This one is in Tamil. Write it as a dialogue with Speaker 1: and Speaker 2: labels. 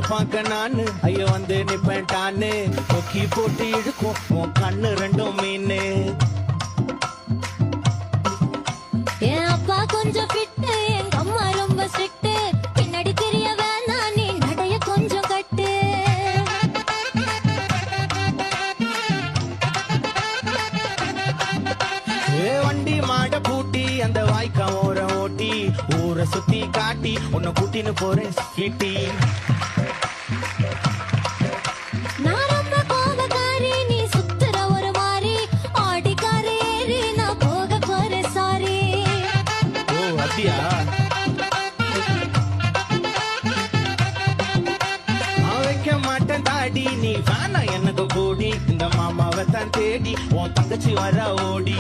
Speaker 1: பார்க்க நானு ஐயோ வந்து நிப்பேன்டான்னு கொக்கி போட்டு இழுக்கும் உன் கண்ணு ரெண்டும் மீனு.
Speaker 2: என் அப்பா கொஞ்சம் ஃபிட்டு, எங்க அம்மா ரொம்ப ஸ்ட்ரிக்ட். பின்னாடி தெரிய வேணாம், நீ நடைய கொஞ்சம் கட்டு.
Speaker 1: வண்டி மாட பூட்டி அந்த வாய்க்கா ஓர ஓட்டி ஊரை சுத்தி காட்டி உன்னை கூட்டின்னு போறேன் சிட்டி.
Speaker 2: நான் ரொம்ப கோபக்காரி, நீ சுத்துற ஒரு மாதிரி. ஆடிக்கார ஏறி நான் போக போறேன் சாரி.
Speaker 1: ஓ அப்படியா? நான் வைக்க மாட்டேன் தாடி, நீ வேணா எனக்கு கூடி. இந்த மாமாவை தான் தேடி உன் தங்கச்சி வர ஓடி.